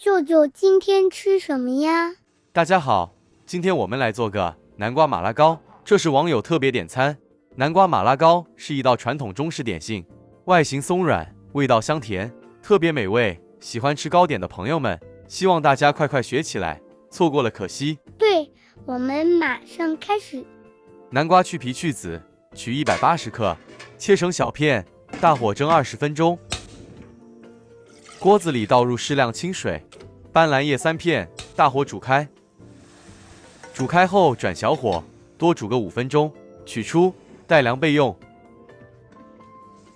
舅舅今天吃什么呀？大家好，今天我们来做个南瓜马拉糕，这是网友特别点餐。南瓜马拉糕是一道传统中式点心，外形松软，味道香甜，特别美味。喜欢吃糕点的朋友们，希望大家快快学起来，错过了可惜。对，我们马上开始。南瓜去皮去籽，取180克，切成小片，大火蒸20分钟。锅子里倒入适量清水，斑斓叶3片，大火煮开。煮开后转小火，多煮个5分钟，取出待凉备用。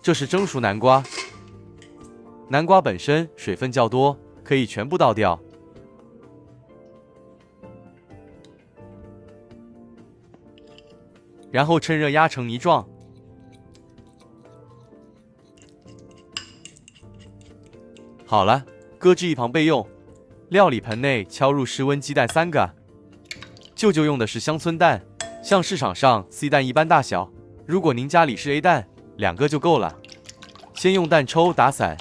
这是蒸熟南瓜，南瓜本身水分较多，可以全部倒掉。然后趁热压成泥状。好了，搁置一旁备用。料理盆内敲入室温鸡蛋3个，舅舅用的是乡村蛋，像市场上 C 蛋一般大小。如果您家里是 A 蛋，2个就够了。先用蛋抽打散，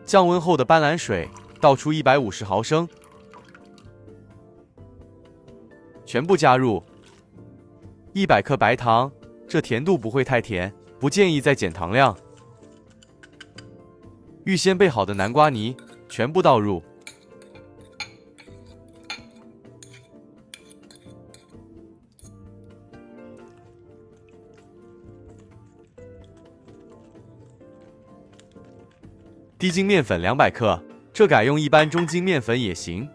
降温后的斑斓水倒出150毫升，全部加入。100克白糖，这甜度不会太甜，不建议再减糖量。预先备好的南瓜泥全部倒入，低筋面粉200克，这改用一般中筋面粉也行。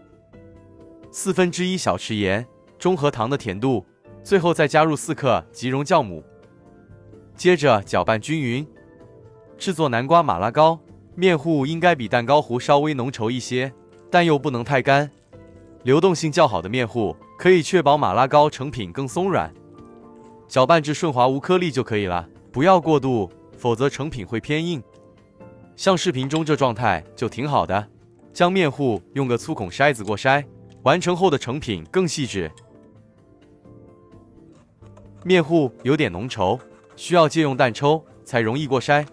1/4小匙盐，中和糖的甜度。最后再加入4克即溶酵母，接着搅拌均匀。制作南瓜马拉糕，面糊应该比蛋糕糊稍微浓稠一些，但又不能太干。流动性较好的面糊可以确保马拉糕成品更松软。搅拌至顺滑无颗粒就可以了，不要过度，否则成品会偏硬。像视频中这状态就挺好的。将面糊用个粗孔筛子过筛，完成后的成品更细致。面糊有点浓稠，需要借用蛋抽才容易过筛。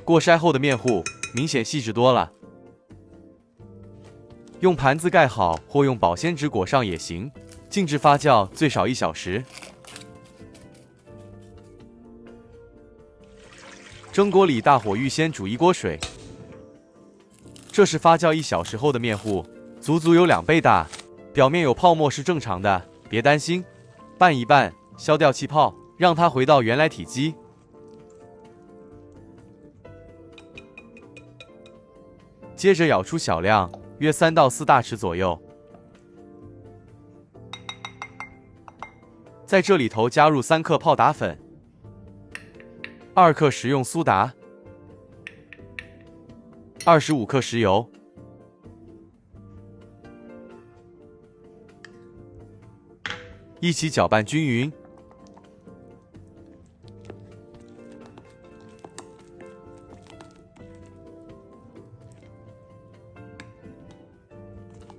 过筛后的面糊明显细致多了。用盘子盖好或用保鲜纸裹上也行，静置发酵最少1小时。蒸锅里大火预先煮1锅水。这是发酵1小时后的面糊，足足有2倍大，表面有泡沫是正常的，别担心。拌一拌，消掉气泡，让它回到原来体积。接着舀出小量，约3到4大匙左右。在这里头加入3克泡打粉，2克食用苏打，25克食油，一起搅拌均匀。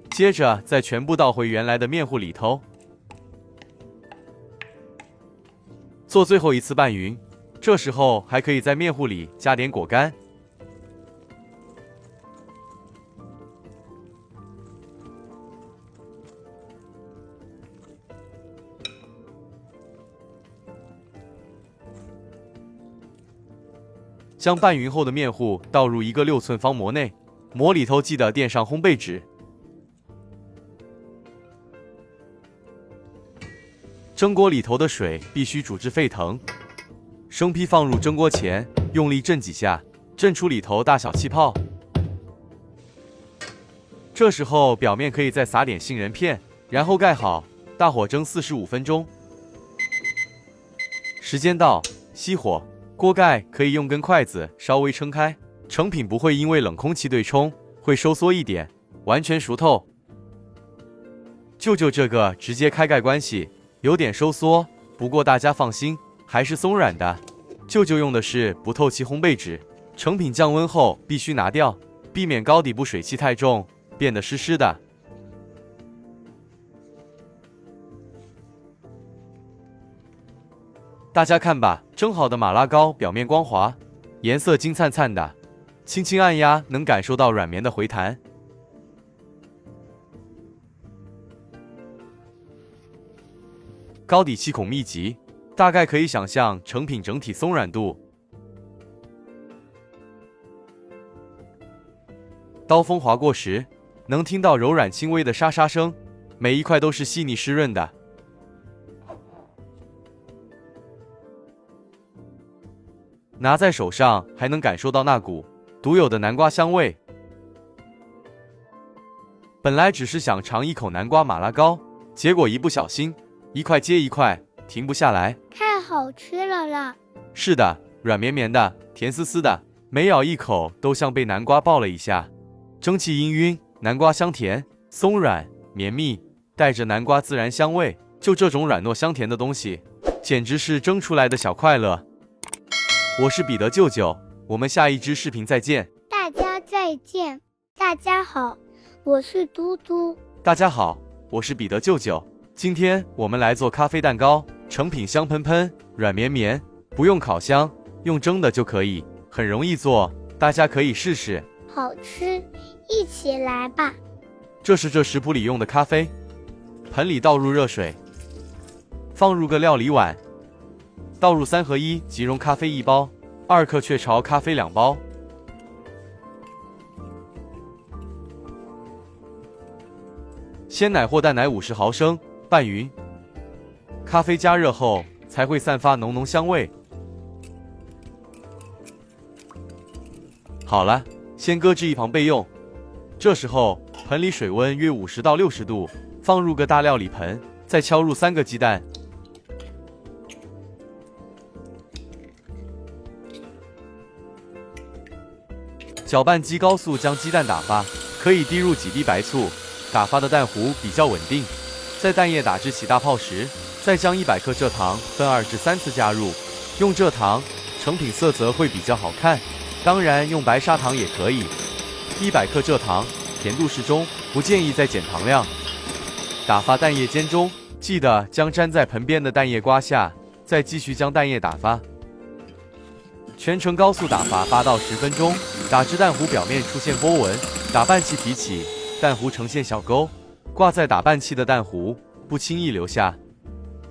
接着再全部倒回原来的面糊里头，做最后一次拌匀。这时候还可以在面糊里加点果干。将拌匀后的面糊倒入一个6寸方模内，模里头记得垫上烘焙纸。蒸锅里头的水必须煮至沸腾，生坯放入蒸锅前，用力震几下，震出里头大小气泡。这时候表面可以再撒点杏仁片，然后盖好，大火蒸45分钟。时间到，熄火。锅盖可以用根筷子稍微撑开，成品不会因为冷空气对冲会收缩一点，完全熟透。舅舅这个直接开盖关系有点收缩，不过大家放心，还是松软的。舅舅用的是不透气烘焙纸，成品降温后必须拿掉，避免糕底部水汽太重，变得湿湿的。大家看吧，蒸好的马拉糕表面光滑，颜色金灿灿的，轻轻按压能感受到软绵的回弹。糕底气孔密集，大概可以想象成品整体松软度。刀锋划过时，能听到柔软轻微的沙沙声，每一块都是细腻湿润的。拿在手上还能感受到那股独有的南瓜香味。本来只是想尝一口南瓜马拉糕，结果一不小心，一块接一块，停不下来。太好吃了啦！是的，软绵绵的，甜丝丝的，每咬一口都像被南瓜抱了一下。蒸汽氤氲，南瓜香甜，松软绵密，带着南瓜自然香味。就这种软糯香甜的东西，简直是蒸出来的小快乐。我是彼得舅舅，我们下一支视频再见。大家再见。大家好，我是嘟嘟。大家好，我是彼得舅舅。今天我们来做咖啡蛋糕，成品香喷喷，软绵绵，不用烤箱，用蒸的就可以，很容易做，大家可以试试。好吃，一起来吧。这是这食谱里用的咖啡，盆里倒入热水，放入个料理碗，倒入3合1即溶咖啡1包，2克雀巢咖啡2包，鲜奶或淡奶50毫升，拌匀。咖啡加热后才会散发浓浓香味。好了，先搁置一旁备用。这时候盆里水温约50到60度，放入个大料理盆，再敲入3个鸡蛋。搅拌机高速将鸡蛋打发，可以滴入几滴白醋，打发的蛋糊比较稳定。在蛋液打至起大泡时，再将100克蔗糖分2至3次加入，用蔗糖，成品色泽会比较好看。当然用白砂糖也可以。100克蔗糖，甜度适中，不建议再减糖量。打发蛋液煎中，记得将粘在盆边的蛋液刮下，再继续将蛋液打发。全程高速打发8到10分钟，打至蛋糊表面出现波纹，打拌器提起，蛋糊呈现小沟，挂在打拌器的蛋糊不轻易流下。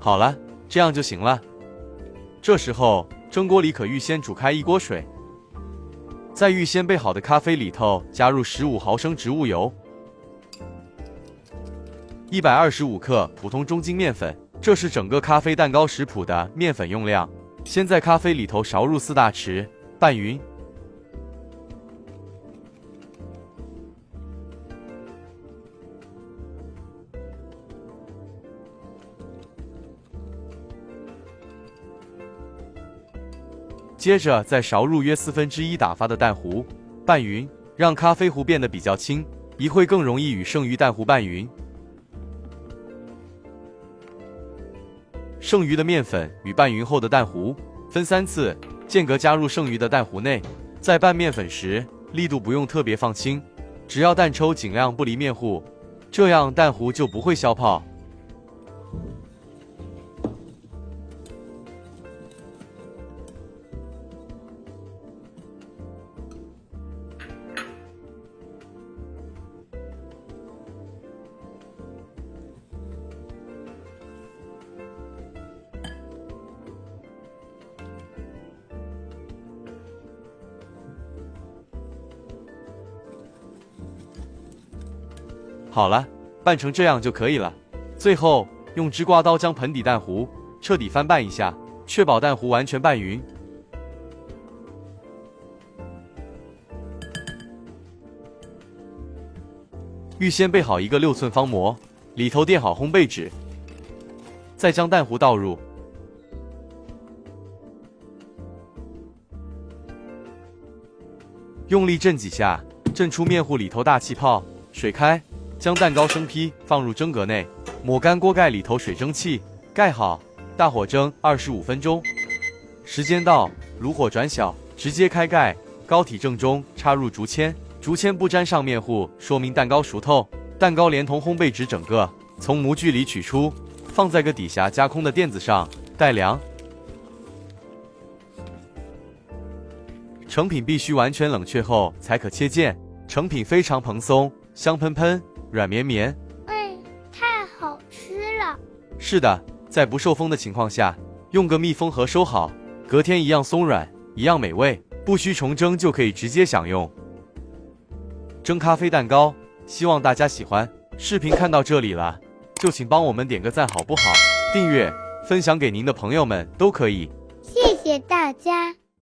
好了，这样就行了。这时候蒸锅里可预先煮开1锅水，在预先备好的咖啡里头加入15毫升植物油，125克普通中筋面粉，这是整个咖啡蛋糕食谱的面粉用量。先在咖啡里头勺入4大匙，拌匀。接着再勺入约1/4打发的蛋糊，拌匀，让咖啡糊变得比较轻，一会更容易与剩余蛋糊拌匀。剩余的面粉与拌匀后的蛋糊分3次间隔加入剩余的蛋糊内。在拌面粉时，力度不用特别放轻，只要蛋抽尽量不离面糊，这样蛋糊就不会消泡。好了，拌成这样就可以了。最后用直刮刀将盆底蛋糊彻底翻拌一下，确保蛋糊完全拌匀。预先备好一个6寸方模，里头垫好烘焙纸，再将蛋糊倒入，用力震几下，震出面糊里头大气泡，水开。将蛋糕生坯放入蒸格内，抹干锅盖里头水蒸气，盖好，大火蒸25分钟。时间到，炉火转小，直接开盖，糕体正中插入竹签，竹签不沾上面糊，说明蛋糕熟透。蛋糕连同烘焙纸整个从模具里取出，放在个底下加空的垫子上待凉。成品必须完全冷却后才可切件，成品非常蓬松，香喷喷，软绵绵。太好吃了。是的，在不受风的情况下，用个密封盒收好，隔天一样松软，一样美味，不需重蒸就可以直接享用。蒸咖啡蛋糕，希望大家喜欢。视频看到这里了，就请帮我们点个赞好不好？订阅、分享给您的朋友们都可以。谢谢大家。